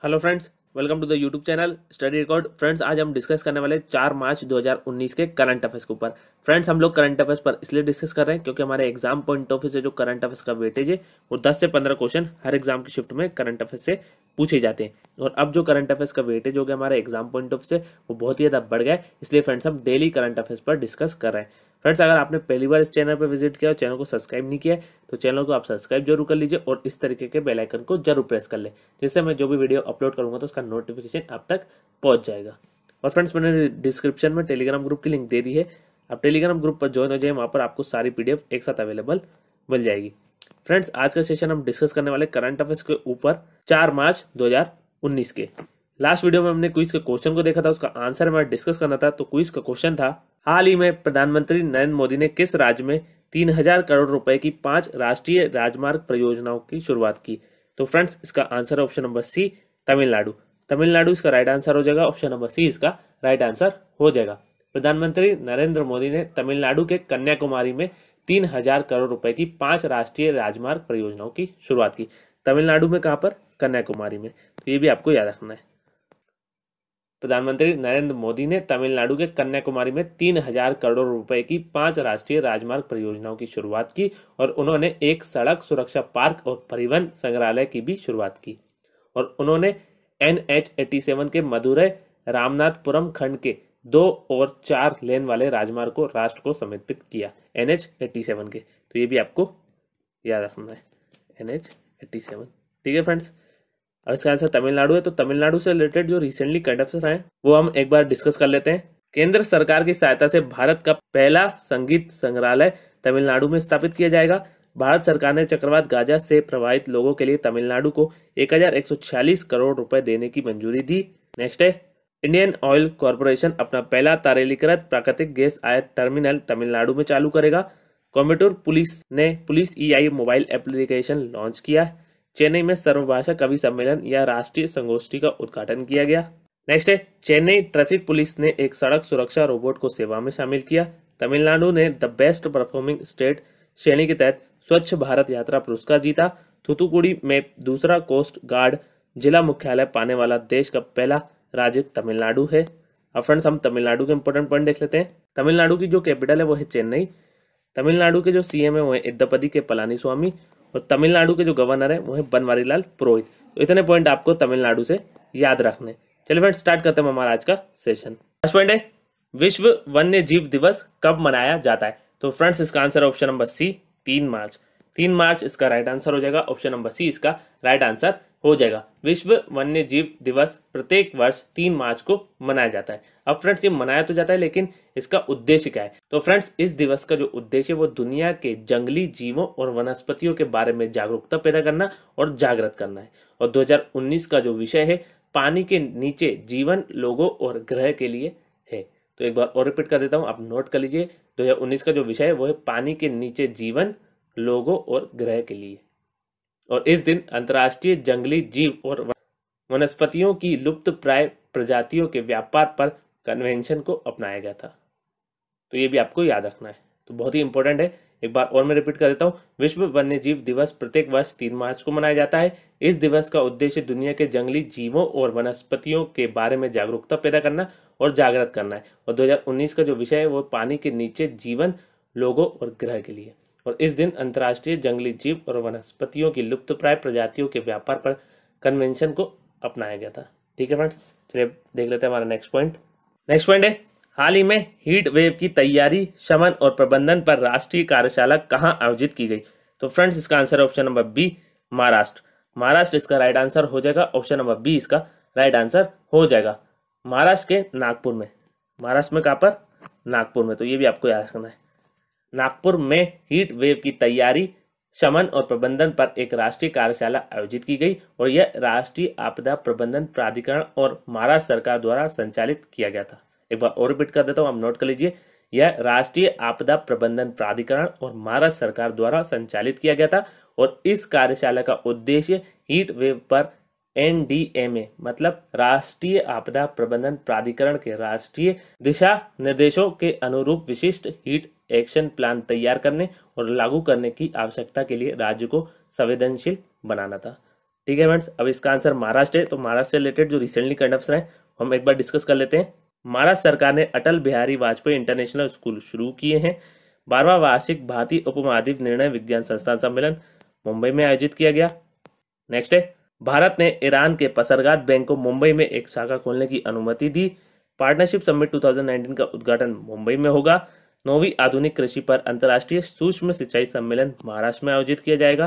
Hello friends, welcome to the YouTube channel study record. Friends, आज हम discuss करने वाले 4 मार्च 2019 के करंट अफेयर्स के ऊपर। फ्रेंड्स, हम लोग करंट अफेयर्स पर इसलिए डिस्कस कर रहे हैं क्योंकि हमारे एग्जाम पॉइंट ऑफ व्यू से जो करंट अफेयर्स का वेटेज है वो 10 से 15 क्वेश्चन हर एग्जाम की शिफ्ट में करंट अफेयर्स से पूछे जाते हैं। और अब जो करंट अफेयर्स का वेटेज हो गया हमारे एग्जाम पॉइंट ऑफ व्यू से वो बहुत ही ज्यादा बढ़ गया है, इसलिए फ्रेंड्स हम डेली करंट अफेयर्स पर डिस्कस कर रहे हैं। फ्रेंड्स, अगर आपने पहली बार इस चैनल पर विजिट किया और चैनल को सब्सक्राइब नहीं किया है तो चैनल को आप सब्सक्राइब जरूर कर लीजिए और इस तरीके के बेल आइकन को जरूर प्रेस कर ले, जिससे मैं जो भी वीडियो अपलोड करूंगा तो उसका नोटिफिकेशन आप तक पहुंच जाएगा। और फ्रेंड्स, मैंने डिस्क्रिप्शन में टेलीग्राम ग्रुप की लिंक दे दी है, आप टेलीग्राम ग्रुप पर ज्वाइन हो जाए, वहां पर आपको सारी पीडीएफ एक साथ अवेलेबल मिल जाएगी। फ्रेंड्स, आज का सेशन हम डिस्कस करने वाले करंट अफेयर्स के ऊपर 4 मार्च 2019 के। लास्ट वीडियो में हमने क्विज के क्वेश्चन को देखा था, उसका आंसर हमें डिस्कस करना था। तो क्विज का क्वेश्चन था, हाल ही में प्रधानमंत्री नरेंद्र मोदी ने किस राज्य में 3000 करोड़ रुपए की 5 राष्ट्रीय राजमार्ग परियोजनाओं की शुरुआत की? तो फ्रेंड्स, इसका आंसर है option number C, Tamil Nadu. Tamil Nadu इसका राइट आंसर हो जाएगा। ऑप्शन नंबर सी इसका राइट आंसर हो जाएगा। प्रधानमंत्री नरेंद्र मोदी ने तमिलनाडु के कन्याकुमारी में 3000 करोड़ रुपए की 5 राष्ट्रीय राजमार्ग परियोजनाओं की शुरुआत की। तमिलनाडु में कहां पर? कन्याकुमारी में। तो ये भी आपको याद रखना है। प्रधानमंत्री नरेंद्र मोदी ने तमिलनाडु के कन्याकुमारी में 3000 करोड़ रुपए की 5 राष्ट्रीय राजमार्ग परियोजनाओं की शुरुआत की और उन्होंने एक सड़क सुरक्षा पार्क और परिवहन संग्रहालय की भी शुरुआत की। और उन्होंने NH87 के मदुरै रामनाथपुरम खंड के 2 और 4 लेन वाले राजमार्ग को राष्ट्र को समर्पित किया। NH87 के, तो ये भी आपको याद रखना है, NH87। ठीक है फ्रेंड्स, अब इसका आंसर तमिलनाडु है। तो तमिलनाडु से रिलेटेड जो रिसेंटली करंट अफेयर्स आए वो हम एक बार डिस्कस कर लेते हैं। केंद्र सरकार की सहायता से भारत का पहला संगीत संग्रहालय तमिलनाडु में स्थापित किया जाएगा। भारत सरकार ने चक्रवात गाजा से प्रभावित लोगों के लिए तमिलनाडु को 1146 करोड़ रुपए देने की मंजूरी दी। नेक्स्ट है, इंडियन ऑयल कॉर्पोरेशन अपना पहला तारेलीकृत प्राकृतिक गैस आयात टर्मिनल तमिलनाडु में चालू करेगा। कोयम्बटूर पुलिस ने police EI mobile application launch किया। चेन्नई में सर्वभाषा कवि सम्मेलन या राष्ट्रीय संगोष्ठी का उद्घाटन किया गया। नेक्स्ट है, चेन्नई ट्रैफिक पुलिस ने एक सड़क सुरक्षा रोबोट को सेवा में शामिल किया। तमिलनाडु ने द बेस्ट परफॉर्मिंग स्टेट श्रेणी के तहत स्वच्छ भारत यात्रा पुरस्कार जीता। थूथुकुडी में दूसरा कोस्ट गार्ड जिला मुख्यालय पाने वाला देश का पहला राज्य तमिलनाडु है। अब फ्रेंड्स, हम तमिलनाडु के इंपोर्टेंट पॉइंट देख लेते हैं। तमिलनाडु की जो कैपिटल है वो है चेन्नई। तमिलनाडु के जो CM है वो है इद्दपति के पलानी स्वामी और तमिलनाडु के जो गवर्नर है वो है बनवारी लाल पुरोहित। तो इतने पॉइंट आपको तमिलनाडु से याद रखने। चलिए फ्रेंड्स, स्टार्ट करते हैं हमारा आज का सेशन। फर्स्ट पॉइंट है, विश्व वन्य जीव दिवस कब मनाया जाता है? तो फ्रेंड्स, इसका आंसर है ऑप्शन नंबर सी, 3 मार्च। 3 मार्च इसका राइट आंसर हो जाएगा। ऑप्शन नंबर सी इसका राइट आंसर हो जाएगा। विश्व वन्य जीव दिवस प्रत्येक वर्ष 3 मार्च को मनाया जाता है। अब फ्रेंड्स, ये मनाया तो जाता है लेकिन इसका उद्देश्य क्या है? तो फ्रेंड्स, इस दिवस का जो उद्देश्य है वो दुनिया के जंगली जीवों और वनस्पतियों के बारे में जागरूकता पैदा करना और जागृत करना है। और 2019 का जो विषय है, पानी के नीचे जीवन लोगों और ग्रह के लिए है। तो एक बार और रिपीट कर देता हूं, आप नोट कर लीजिए। 2019 का जो विषय है वो है पानी के नीचे जीवन लोगों और ग्रह के लिए। और इस दिन अंतर्राष्ट्रीय जंगली जीव और वनस्पतियों की लुप्त प्राय प्रजातियों के व्यापार पर कन्वेंशन को अपनाया गया था। तो ये भी आपको याद रखना है, तो बहुत ही इंपॉर्टेंट है। एक बार और मैं रिपीट कर देता हूँ, विश्व वन्य जीव दिवस प्रत्येक वर्ष 3 मार्च को मनाया जाता है। इस दिवस का उद्देश्य दुनिया के जंगली जीवों और वनस्पतियों के बारे में जागरूकता पैदा करना और जागृत करना है। और 2019 का जो विषय है वो पानी के नीचे जीवन लोगों और ग्रह के लिए। और इस दिन अंतर्राष्ट्रीय जंगली जीव और वनस्पतियों की लुप्त प्राय प्रजातियों के व्यापार पर कन्वेंशन को अपनाया गया था। ठीक है फ्रेंड्स, चलिए देख लेते हैं हमारा नेक्स्ट पॉइंट। नेक्स्ट पॉइंट है, हाल ही में हीट वेव की तैयारी, शमन और प्रबंधन पर राष्ट्रीय कार्यशाला कहां आयोजित की गई? तो फ्रेंड्स, इसका आंसर है option number B, Maharashtra. Maharashtra इसका राइट आंसर हो जाएगा। ऑप्शन नंबर बी इसका राइट आंसर हो जाएगा। महाराष्ट्र के नागपुर में। महाराष्ट्र में कहां पर? नागपुर में। तो ये भी आपको याद रखना है। नागपुर में हीट वेव की तैयारी, शमन और प्रबंधन पर एक राष्ट्रीय कार्यशाला आयोजित की गई और यह राष्ट्रीय आपदा प्रबंधन प्राधिकरण और महाराष्ट्र सरकार द्वारा संचालित किया गया था। एक बार और रिपीट कर देता हूं, आप नोट कर लीजिए। यह राष्ट्रीय आपदा प्रबंधन प्राधिकरण और महाराष्ट्र सरकार द्वारा संचालित किया गया था और इस कार्यशाला का उद्देश्य हीट वेव पर NDMA मतलब राष्ट्रीय आपदा प्रबंधन प्राधिकरण के राष्ट्रीय दिशा निर्देशों के अनुरूप विशिष्ट हीट एक्शन प्लान तैयार करने और लागू करने की आवश्यकता के लिए राज्य को संवेदनशील बनाना था। ठीक है फ्रेंड्स, अब इसका आंसर महाराष्ट्र है। तो महाराष्ट्र से रिलेटेड जो रिसेंटली करंट अफेयर्स हैं हम एक बार डिस्कस कर लेते हैं। महाराष्ट्र सरकार ने अटल बिहारी वाजपेयी इंटरनेशनल स्कूल शुरू किए हैं। 12वां वार्षिक भारतीय उपमहाद्वीप निर्णय विज्ञान संस्थान सम्मेलन मुंबई में आयोजित किया गया। नेक्स्ट है, भारत ने ईरान के पसरगाद बैंक को मुंबई में एक शाखा खोलने की अनुमति दी। पार्टनरशिप समिट 2019 का उद्घाटन मुंबई में होगा। 9वीं आधुनिक कृषि पर अंतर्राष्ट्रीय सूक्ष्म सिंचाई सम्मेलन महाराष्ट्र में आयोजित किया जाएगा।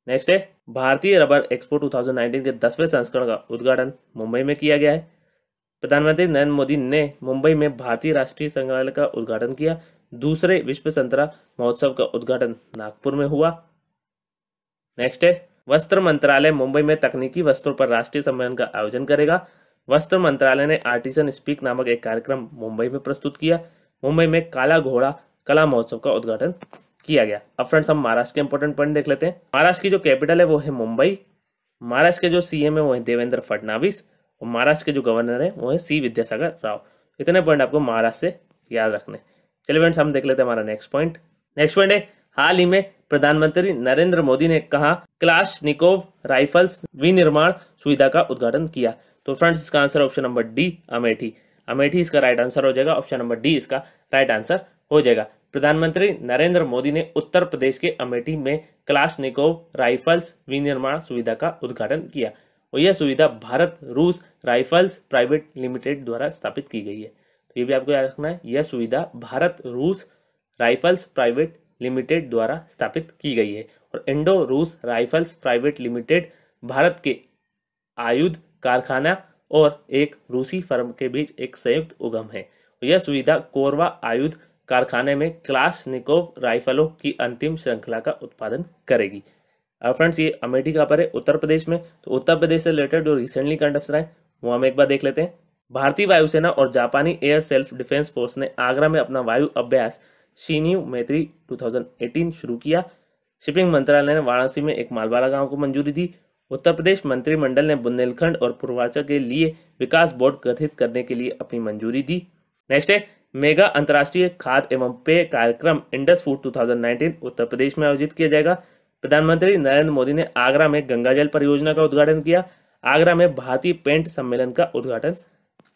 नेक्स्ट है, भारतीय रबर एक्सपो 2019 के 10वें संस्करण का उद्घाटन मुंबई में किया गया है। प्रधानमंत्री नरेंद्र मोदी ने मुंबई में भारतीय राष्ट्रीय संग्रहालय का उद्घाटन किया। दूसरे विश्व संतरा महोत्सव का उद्घाटन नागपुर में हुआ। नेक्स्ट है, वस्त्र मंत्रालय मुंबई में तकनीकी वस्त्रों पर राष्ट्रीय सम्मेलन का आयोजन करेगा। वस्त्र मंत्रालय ने आर्टिसन स्पीक नामक एक कार्यक्रम मुंबई में प्रस्तुत किया। मुंबई में काला घोड़ा कला महोत्सव का उद्घाटन किया गया। अब फ्रेंड्स हम महाराष्ट्र के इंपॉर्टेंट पॉइंट देख लेते हैं। महाराष्ट्र की जो कैपिटल है वो है मुंबई। महाराष्ट्र के जो सीएम है वो है देवेंद्र फडणवीस और महाराष्ट्र के जो गवर्नर है वो है सी विद्यासागर राव। इतने पॉइंट आपको महाराष्ट्र से याद रखने। चलिए फ्रेंड्स हम देख लेते हैं हमारा नेक्स्ट पॉइंट। नेक्स्ट पॉइंट है, हाल ही में प्रधानमंत्री नरेंद्र मोदी ने कहा क्लाशनिकोव राइफल्स विनिर्माण सुविधा का उद्घाटन किया। तो फ्रेंड्स इसका answer option number D Amethi. Amethi इसका राइट आंसर हो जाएगा। ऑप्शन नंबर डी इसका राइट आंसर हो जाएगा। प्रधानमंत्री नरेंद्र मोदी ने उत्तर प्रदेश के अमेठी में क्लाशनिकोव राइफल्स विनिर्माण सुविधा का उद्घाटन किया और यह सुविधा भारत रूस राइफल्स प्राइवेट लिमिटेड द्वारा स्थापित की गई है। तो ये भी आपको याद रखना है, यह सुविधा भारत रूस राइफल्स प्राइवेट लिमिटेड द्वारा स्थापित की गई है और इंडो रूस राइफल्स प्राइवेट लिमिटेड भारत के आयुध कारखाना और एक रूसी फर्म के बीच एक संयुक्त उद्यम है। यह सुविधा कोरवा आयुध कारखाने में क्लाशनिकोव राइफलों की अंतिम श्रृंखला का उत्पादन करेगी। अब फ्रेंड्स ये अमेठी कहाँ पर है? उत्तर प्रदेश में। तो उत्तर प्रदेश से रिलेटेड जो रिसेंटली करंट अफेयर है वो हम एक बार देख लेते हैं। भारतीय वायुसेना और जापानी एयर सेल्फ डिफेंस फोर्स ने आगरा में अपना वायु अभ्यास शिन्यू मैत्री 2018 शुरू किया। शिपिंग मंत्रालय ने वाराणसी में एक मालवाड़ा गांव को मंजूरी दी। उत्तर प्रदेश मंत्रिमंडल ने बुंदेलखंड और पूर्वांचल के लिए विकास बोर्ड गठित करने के लिए अपनी मंजूरी दी। नेक्स्ट है, मेगा अंतर्राष्ट्रीय खाद्य एवं पेय कार्यक्रम इंडस फूड 2019 उत्तर प्रदेश में आयोजित किया जाएगा। प्रधानमंत्री नरेंद्र मोदी ने आगरा में गंगा जल परियोजना का उद्घाटन किया। आगरा में भारतीय पेंट सम्मेलन का उद्घाटन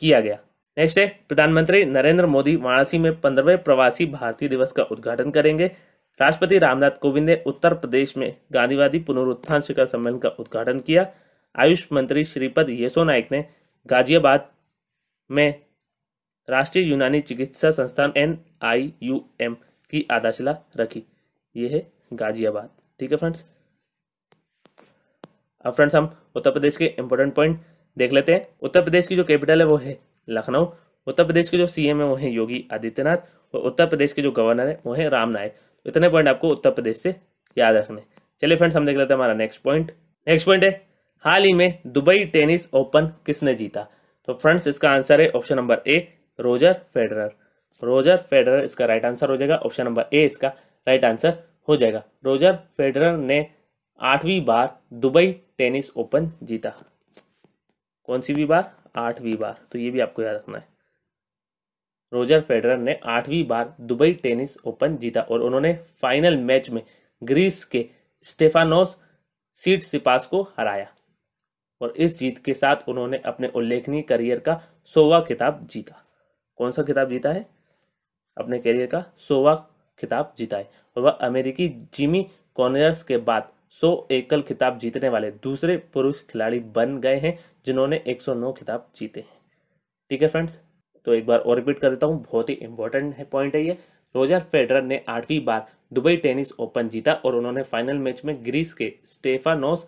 किया गया। नेक्स्ट है, प्रधानमंत्री नरेंद्र मोदी वाराणसी में 15वें प्रवासी भारतीय दिवस का उद्घाटन करेंगे। राष्ट्रपति रामनाथ कोविंद ने उत्तर प्रदेश में गांधीवादी पुनरुत्थान शिखर सम्मेलन का उद्घाटन किया। आयुष मंत्री श्रीपद येसो नाइक ने गाजियाबाद में राष्ट्रीय यूनानी चिकित्सा संस्थान NIUM की आधारशिला रखी। ये है गाजियाबाद। ठीक है फ्रेंड्स। अब फ्रेंड्स हम उत्तर प्रदेश के इंपॉर्टेंट पॉइंट देख लेते हैं। उत्तर प्रदेश की जो कैपिटल है वो है लखनऊ। उत्तर प्रदेश के जो सीएम है वो है योगी आदित्यनाथ और उत्तर प्रदेश के जो गवर्नर है वो है राम नाईक। इतने पॉइंट आपको उत्तर प्रदेश से याद रखने। चलिए फ्रेंड्स हम देख लेते हैं हमारा नेक्स्ट पॉइंट। नेक्स्ट पॉइंट है, हाल ही में दुबई टेनिस ओपन किसने जीता? तो फ्रेंड्स इसका आंसर है option number A Roger Federer. Roger Federer इसका राइट आंसर हो जाएगा। ऑप्शन नंबर ए इसका राइट आंसर हो जाएगा। रोजर फेडरर ने 8वीं बार दुबई टेनिस ओपन जीता। कौन सी भी बार? 8वीं बार। तो ये भी आपको याद रखना है। रोजर फेडरर ने 8वीं बार दुबई टेनिस ओपन जीता और उन्होंने फाइनल मैच में ग्रीस के स्टेफानोस सिटसिपास को हराया और इस जीत के साथ उन्होंने अपने उल्लेखनीय करियर का 100वां खिताब जीता। कौन सा खिताब जीता है? अपने करियर का 100वां खिताब जीता है और वह अमेरिकी जिमी कॉनियर्स के बाद 100 एकल खिताब जीतने वाले दूसरे पुरुष खिलाड़ी बन गए हैं जिन्होंने 109 खिताब जीते हैं। ठीक है फ्रेंड्स, तो एक बार और रिपीट कर देता हूं, बहुत ही इंपॉर्टेंट पॉइंट है ये। रोजर फेडरर ने 8वीं बार दुबई टेनिस ओपन जीता और उन्होंने फाइनल मैच में ग्रीस के स्टेफानोस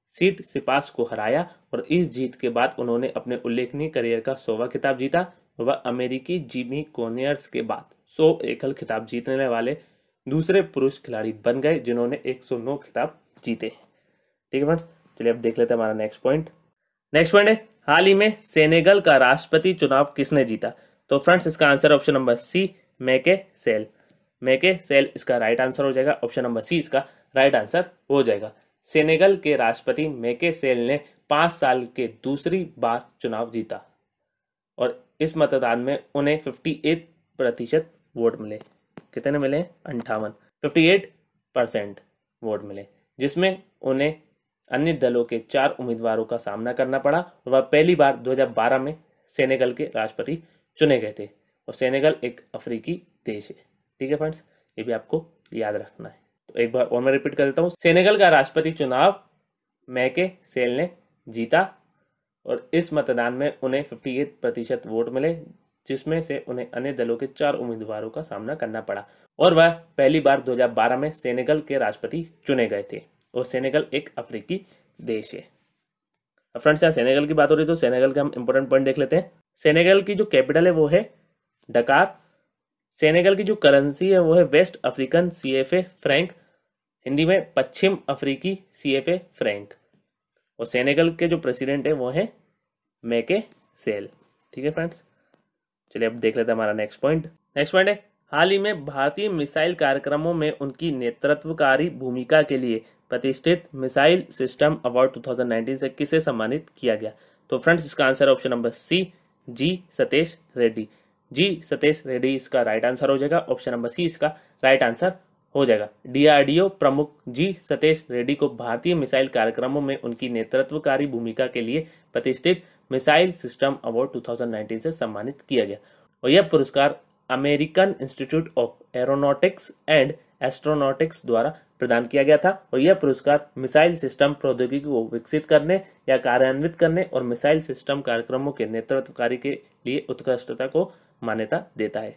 सिटसिपास को हराया और इस जीत के बाद उन्होंने अपने उल्लेखनीय करियर का 100वां खिताब जीता और वह अमेरिकी जिमी कॉनियर्स के बाद 100 एकल खिताब जीतने वाले दूसरे पुरुष खिलाड़ी बन गए जिन्होंने 109 खिताब जीते। ठीक है फ्रेंड्स, चलिए अब देख लेते हैं हमारा नेक्स्ट पॉइंट। नेक्स्ट पॉइंट है, हाल ही में सेनेगल का राष्ट्रपति चुनाव किसने जीता? तो फ्रेंड्स इसका आंसर ऑप्शन नंबर सी मैके सेल। मैके सेल इसका राइट आंसर हो जाएगा। ऑप्शन नंबर सी इसका राइट आंसर हो जाएगा। सेनेगल के राष्ट्रपति मैके सेल ने 5 साल के दूसरी बार चुनाव जीता और इस मतदान में उन्हें 58% वोट मिले। कितने मिले? 58 58% वोट मिले, जिसमें उन्हें अन्य दलों के 4 उम्मीदवारों का सामना करना पड़ा और वह पहली बार 2012 में सेनेगल के राष्ट्रपति चुने गए थे। और सेनेगल एक अफ्रीकी देश है। ठीक है फ्रेंड्स, ये भी आपको याद रखना है। तो एक बार और मैं रिपीट कर देता हूँ। सेनेगल का राष्ट्रपति चुनाव मैके सेल ने जीता और इस मतदान में उन्हें 58% वोट मिले, जिसमें से उन्हें अन्य दलों के 4 उम्मीदवारों का सामना करना पड़ा और वह पहली बार 2012 में सेनेगल के राष्ट्रपति चुने गए थे। और सेनेगल एक अफ्रीकी देश है। अब फ्रेंड्स, यहाँ सेनेगल की बात हो रही है तो सेनेगल के हम इंपॉर्टेंट पॉइंट देख लेते हैं। सेनेगल की जो कैपिटल है वो है डकार। सेनेगल की जो करेंसी है वो है West African CFA franc, Hindi में पश्चिम अफ्रीकी सीएफए फ्रैंक। और सेनेगल के जो प्रेसिडेंट है वो है मैके सेल। ठीक है फ्रेंड्स, चलिए अब देख लेते हैं हमारा नेक्स्ट पॉइंट। नेक्स्ट पॉइंट है, हाल ही में भारतीय मिसाइल कार्यक्रमों में उनकी नेतृत्वकारी भूमिका के लिए प्रतिष्ठित मिसाइल सिस्टम अवार्ड 2019 से किसे सम्मानित किया गया? तो फ्रेंड्स, इसका आंसर ऑप्शन नंबर सी, जी सतीश रेड्डी। जी सतीश रेड्डी इसका राइट आंसर हो जाएगा। ऑप्शन नंबर सी इसका राइट आंसर हो जाएगा। डीआरडीओ प्रमुख जी सतीश रेड्डी को भारतीय मिसाइल कार्यक्रमों में उनकी नेतृत्वकारी भूमिका के लिए प्रतिष्ठित मिसाइल सिस्टम अवार्ड 2019 से सम्मानित किया गया और यह पुरस्कार American institute of aeronautics and astronautics द्वारा प्रदान किया गया था। और यह पुरस्कार मिसाइल सिस्टम प्रौद्योगिकी को विकसित करने या कार्यान्वित करने और मिसाइल सिस्टम कार्यक्रमों के नेतृत्वकारी के लिए उत्कृष्टता को मान्यता देता है।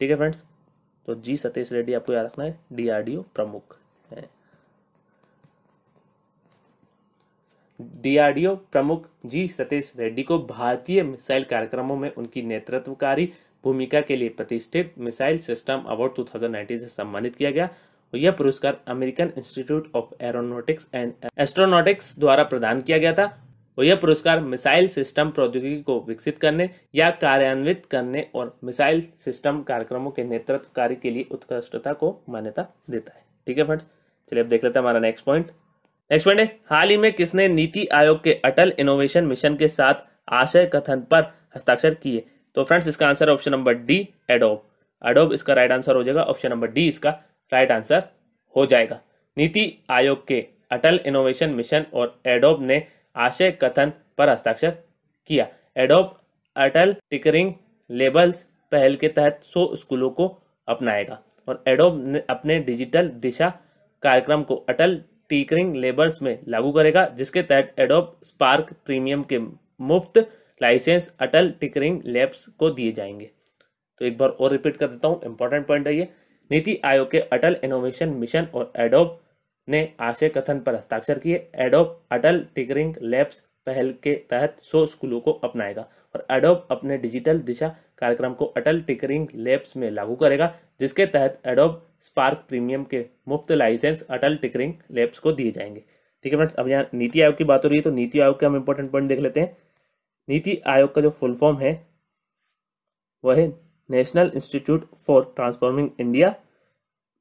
ठीक है फ्रेंड्स, तो जी सतीश रेड्डी आपको याद रखना है, डीआरडीओ प्रमुख है। डीआरडीओ प्रमुख जी सतीश रेड्डी को भारतीय मिसाइल कार्यक्रमों में उनकी नेतृत्वकारी भूमिका के लिए प्रतिष्ठित मिसाइल सिस्टम अवार्ड 2019 से सम्मानित किया गया और यह पुरस्कार American institute of aeronautics and astronautics द्वारा प्रदान किया गया था और यह पुरस्कार मिसाइल सिस्टम प्रौद्योगिकी को विकसित करने या कार्यान्वित करने और मिसाइल सिस्टम कार्यक्रमों के नेतृत्व कार्य के लिए उत्कृष्टता को मान्यता देता है। ठीक है फ्रेंड्स, चलिए अब देख लेते हैं हमारा नेक्स्ट पॉइंट। नेक्स्ट पॉइंट है, हाल ही में किसने नीति आयोग के अटल इनोवेशन मिशन के साथ आशय कथन पर हस्ताक्षर किए? तो फ्रेंड्स, इसका answer option number D, adobe. Adobe इसका राइट आंसर हो जाएगा। ऑप्शन नंबर डी इसका राइट आंसर हो जाएगा। नीति आयोग के अटल इनोवेशन मिशन और एडोब ने आशय कथन पर हस्ताक्षर किया। एडोब अटल टिकरिंग लेबल्स पहल के तहत 100 स्कूलों को अपनाएगा और एडोब ने अपने डिजिटल दिशा कार्यक्रम को अटल टिकरिंग लेबल्स में लागू करेगा, जिसके तहत एडोब स्पार्क प्रीमियम के मुफ्त लाइसेंस अटल टिकरिंग लैब्स को दिए जाएंगे। तो एक बार और रिपीट कर देता हूँ, इंपॉर्टेंट पॉइंट है ये। नीति आयोग के अटल इनोवेशन मिशन और एडोब ने आशय कथन पर हस्ताक्षर किए। एडोब अटल टिकरिंग लैब्स पहल के तहत 100 स्कूलों को अपनाएगा और एडोब अपने डिजिटल दिशा कार्यक्रम को अटल टिकरिंग लैब्स में लागू करेगा, जिसके तहत एडोब स्पार्क प्रीमियम के मुफ्त लाइसेंस अटल टिकरिंग लैब्स को दिए जाएंगे। ठीक है फ्रेंड्स, अब यहाँ नीति आयोग की बात हो रही है तो नीति आयोग के हम इंपॉर्टेंट पॉइंट देख लेते हैं। नीति आयोग का जो फुल फॉर्म है वह है national institute for transforming India.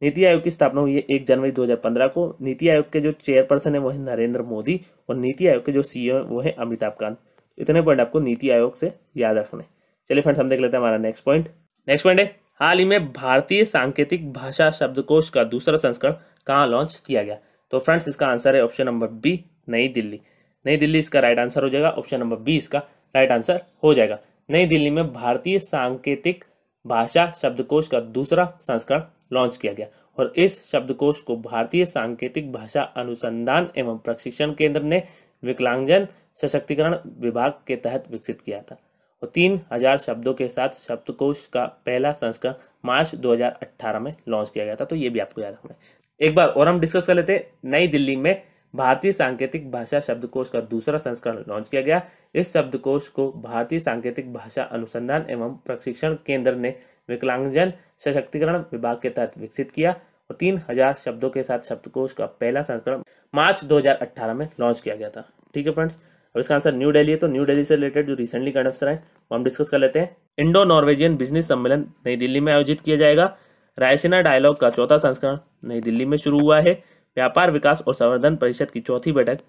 NITI Aayog की स्थापना हुई है 1 जनवरी 2015 को। नीति आयोग के जो चेयरपर्सन है वो है नरेंद्र मोदी और नीति आयोग के जो सीईओ है वो है अमिताभ कांत। इतने पॉइंट आपको नीति आयोग से याद रखने। चलिए फ्रेंड्स, हम देख लेते हैं हमारा नेक्स्ट पॉइंट। नेक्स्ट पॉइंट है, हाल ही में भारतीय सांकेतिक भाषा शब्दकोश का दूसरा संस्करण कहाँ लॉन्च किया गया? तो फ्रेंड्स, इसका आंसर है ऑप्शन नंबर बी, नई दिल्ली। नई दिल्ली इसका राइट आंसर हो जाएगा। ऑप्शन नंबर बी इसका राइट आंसर हो जाएगा। नई दिल्ली में भारतीय सांकेतिक भाषा शब्दकोश का दूसरा संस्करण लॉन्च किया गया और इस शब्दकोश को भारतीय सांकेतिक भाषा अनुसंधान एवं प्रशिक्षण केंद्र ने विकलांगजन सशक्तिकरण विभाग के तहत विकसित किया था और 3000 शब्दों के साथ शब्दकोश का पहला संस्करण मार्च 2018 में लॉन्च किया गया था। तो ये भी आपको याद रखना है। एक बार और हम डिस्कस कर लेते हैं। नई दिल्ली में भारतीय सांकेतिक भाषा शब्दकोश का दूसरा संस्करण लॉन्च किया गया। इस शब्दकोश को भारतीय सांकेतिक भाषा अनुसंधान एवं प्रशिक्षण केंद्र ने विकलांगजन सशक्तिकरण विभाग के तहत विकसित किया और 3000 शब्दों के साथ शब्दकोश का पहला संस्करण मार्च 2018 में लॉन्च किया गया था। ठीक है फ्रेंड्स, अब इसका आंसर न्यू दिल्ली है। तो न्यू दिल्ली से रिलेटेड जो रिसेंटली करंट अफेयर है वो हम डिस्कस कर लेते हैं। इंडो नॉर्वेजियन बिजनेस सम्मेलन नई दिल्ली में आयोजित किया जाएगा। रायसीना डायलॉग का चौथा संस्करण नई दिल्ली में शुरू हुआ है। व्यापार विकास और संवर्धन परिषद की चौथी बैठक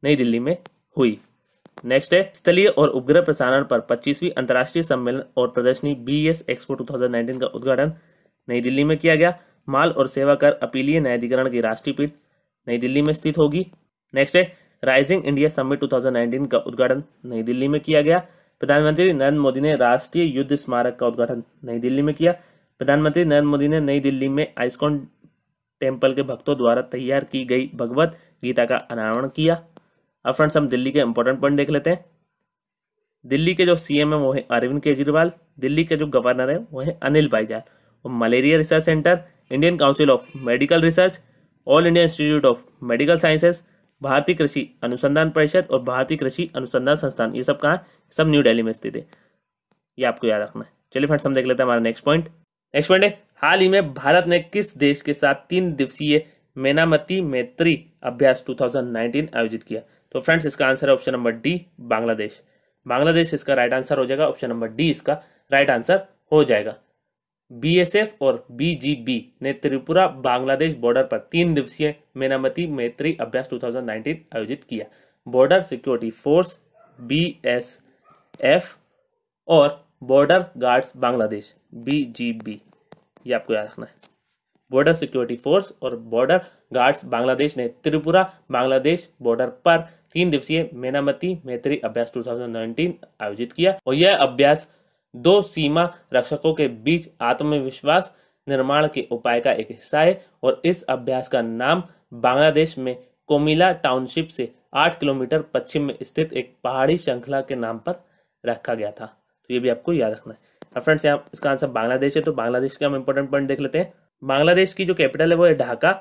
नई दिल्ली में हुई। नेक्स्ट है, स्थलीय और उपग्रह प्रसारण पर 25वीं अंतर्राष्ट्रीय सम्मेलन और प्रदर्शनी BS एक्सपो 2019 का उद्घाटन नई दिल्ली में किया गया। माल और सेवा कर अपीलीय न्यायाधिकरण की राष्ट्रीय पीठ नई दिल्ली में स्थित होगी। नेक्स्ट है, राइजिंग इंडिया समिट 2019 का उद्घाटन नई दिल्ली में किया गया। प्रधानमंत्री नरेंद्र मोदी ने राष्ट्रीय युद्ध स्मारक का उद्घाटन नई दिल्ली में किया। प्रधानमंत्री नरेंद्र मोदी ने नई दिल्ली में आइस्कॉन टेम्पल के भक्तों द्वारा तैयार की गई भगवत गीता का अनावरण किया। अब फ्रेंड्स हम दिल्ली के इंपॉर्टेंट पॉइंट देख लेते हैं। दिल्ली के जो सीएम है वो है अरविंद केजरीवाल। दिल्ली के जो गवर्नर है वो है अनिल बैजल। और malaria research centre, Indian council of medical research, all India institute of medical sciences, भारतीय कृषि अनुसंधान परिषद और भारतीय कृषि अनुसंधान संस्थान, ये सब कहाँ, सब न्यू दिल्ली में स्थित है। ये आपको याद रखना है। चलिए फ्रेंड्स हम देख लेते हैं हमारा नेक्स्ट पॉइंट। नेक्स्ट पॉइंट है, हाल ही में भारत ने किस देश के साथ 3 दिवसीय मेनामती मैत्री अभ्यास 2019 आयोजित किया? तो फ्रेंड्स इसका आंसर है option number D, Bangladesh. Bangladesh इसका राइट आंसर हो जाएगा। ऑप्शन नंबर डी इसका राइट आंसर हो जाएगा। बीएसएफ और बीजीबी ने त्रिपुरा बांग्लादेश बॉर्डर पर 3 दिवसीय मेनामती मैत्री अभ्यास 2019 आयोजित किया। बॉर्डर सिक्योरिटी फोर्स बीएसएफ और बॉर्डर गार्ड्स बांग्लादेश बीजीबी, ये आपको याद रखना है। बॉर्डर सिक्योरिटी फोर्स और बॉर्डर गार्ड्स बांग्लादेश ने त्रिपुरा बांग्लादेश बॉर्डर पर 3 दिवसीय मेनामती मैत्री अभ्यास 2019 आयोजित किया। और यह अभ्यास 2 सीमा रक्षकों के बीच आत्मविश्वास निर्माण के उपाय का एक हिस्सा है। और इस अभ्यास का नाम बांग्लादेश में कोमिला टाउनशिप से 8 किलोमीटर पश्चिम में स्थित एक पहाड़ी श्रृंखला के नाम पर रखा गया था। तो ये भी आपको याद रखना है। अब फ्रेंड्स यहाँ इसका आंसर बांग्लादेश है, तो बांग्लादेश का हम इंपॉर्टेंट पॉइंट देख लेते हैं। बांग्लादेश की जो कैपिटल है वो है ढाका।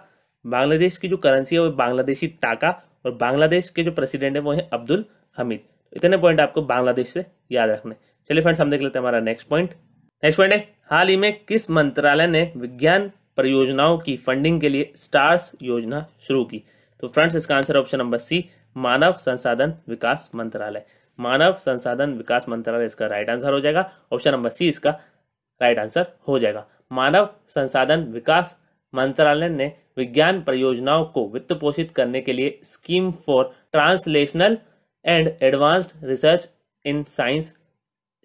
बांग्लादेश की जो करेंसी है वो बांग्लादेशी टाका। और बांग्लादेश के जो प्रेसिडेंट है वो है अब्दुल हमीद। इतने पॉइंट आपको बांग्लादेश से याद रखने। चलिए फ्रेंड्स हम देख लेते हैं हमारा नेक्स्ट पॉइंट। नेक्स्ट पॉइंट है, हाल ही में किस मंत्रालय ने विज्ञान परियोजनाओं की फंडिंग के लिए स्टार्स योजना शुरू की? तो फ्रेंड्स इसका आंसर ऑप्शन नंबर सी, मानव संसाधन विकास मंत्रालय। मानव संसाधन विकास मंत्रालय इसका राइट आंसर हो जाएगा। ऑप्शन नंबर सी इसका राइट आंसर हो जाएगा। मानव संसाधन विकास मंत्रालय ने विज्ञान परियोजनाओं को वित्त पोषित करने के लिए scheme for translational and advanced research in science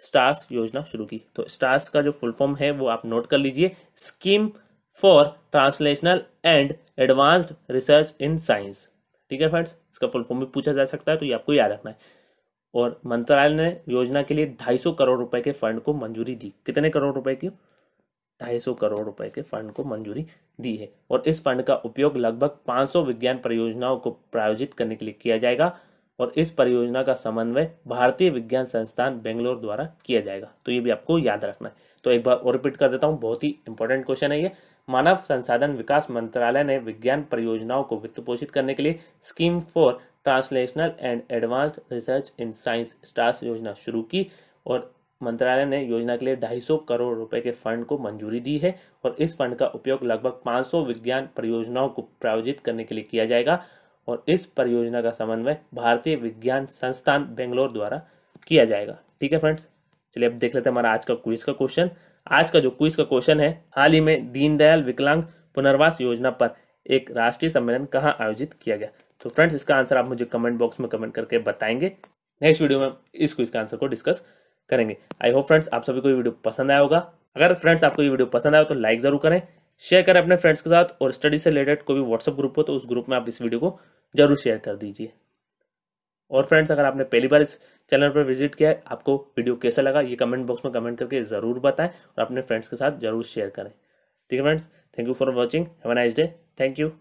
stars योजना शुरू की। तो स्टार्स का जो फुल फॉर्म है वो आप नोट कर लीजिए, scheme for translational and advanced research in science. ठीक है फ्रेंड्स, इसका फुल फॉर्म भी पूछा जा सकता है, तो ये आपको याद रखना है। और मंत्रालय ने योजना के लिए 250 करोड़ रुपए के फंड को मंजूरी दी। कितने करोड़ रुपए की? 250 करोड़ रुपए के फंड को मंजूरी दी है। और इस फंड का उपयोग लगभग 500 विज्ञान परियोजनाओं को प्रायोजित करने के लिए किया जाएगा। और इस परियोजना का समन्वय भारतीय विज्ञान संस्थान बेंगलोर द्वारा किया जाएगा। तो ये भी आपको याद रखना है। तो एक बार और रिपीट कर देता हूँ, बहुत ही इंपॉर्टेंट क्वेश्चन है ये। मानव संसाधन विकास मंत्रालय ने विज्ञान परियोजनाओं को वित्त पोषित करने के लिए scheme for translational and advanced research in science stars योजना शुरू की। और मंत्रालय ने योजना के लिए 250 करोड़ रुपए के फंड को मंजूरी दी है। और इस फंड का उपयोग लगभग 500 विज्ञान परियोजनाओं को प्रायोजित करने के लिए किया जाएगा। और इस परियोजना का समन्वय भारतीय विज्ञान संस्थान बेंगलोर द्वारा किया जाएगा। ठीक है फ्रेंड्स, चलिए अब देख लेते हैं हमारा आज का क्विज का क्वेश्चन। आज का जो क्विज का क्वेश्चन है, हाल ही में दीनदयाल विकलांग पुनर्वास योजना पर एक राष्ट्रीय सम्मेलन कहाँ आयोजित किया गया? तो फ्रेंड्स इसका आंसर आप मुझे कमेंट बॉक्स में कमेंट करके बताएंगे। नेक्स्ट वीडियो में इस क्विज का आंसर को डिस्कस करेंगे। आई होप फ्रेंड्स आप सभी को ये वीडियो पसंद आया होगा। अगर फ्रेंड्स आपको ये वीडियो पसंद आया तो लाइक जरूर करें, शेयर करें अपने फ्रेंड्स के साथ। और स्टडी से रिलेटेड कोई भी व्हाट्सएप ग्रुप हो तो उस ग्रुप में आप इस वीडियो को जरूर शेयर कर दीजिए। और फ्रेंड्स अगर आपने पहली बार इस चैनल पर विजिट किया है, आपको वीडियो कैसा लगा ये कमेंट बॉक्स में कमेंट करके जरूर बताएं और अपने फ्रेंड्स के साथ जरूर शेयर करें। ठीक है friends, thank you for watching, have a nice day, thank you.